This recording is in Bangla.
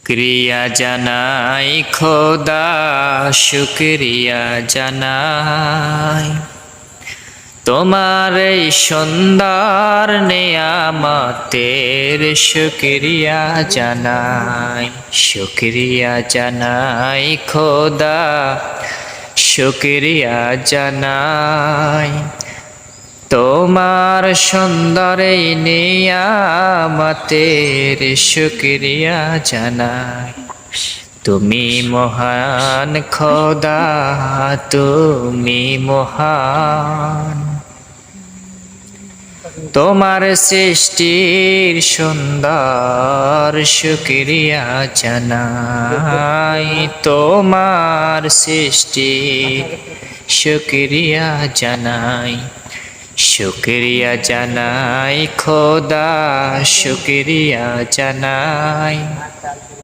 ক্রিয়া জানাই খোদা, শুকরিয়া জানাই তোমার এই সুন্দর নেয়ামতের। শুকরিয়া জানাই, শুকরিয়া জানাই খোদা, শুকরিয়া জানাই তোমার সুন্দর এই নিয়ামতের। শুকরিয়া জানাই তুমি মহান খোদা, তুমি মহান। তোমার সৃষ্টির সুন্দর শুকরিয়া জানাই, তোমার সৃষ্টির শুকরিয়া জানাই। শুকরিয়া জানাই খোদা, শুকরিয়া জানাই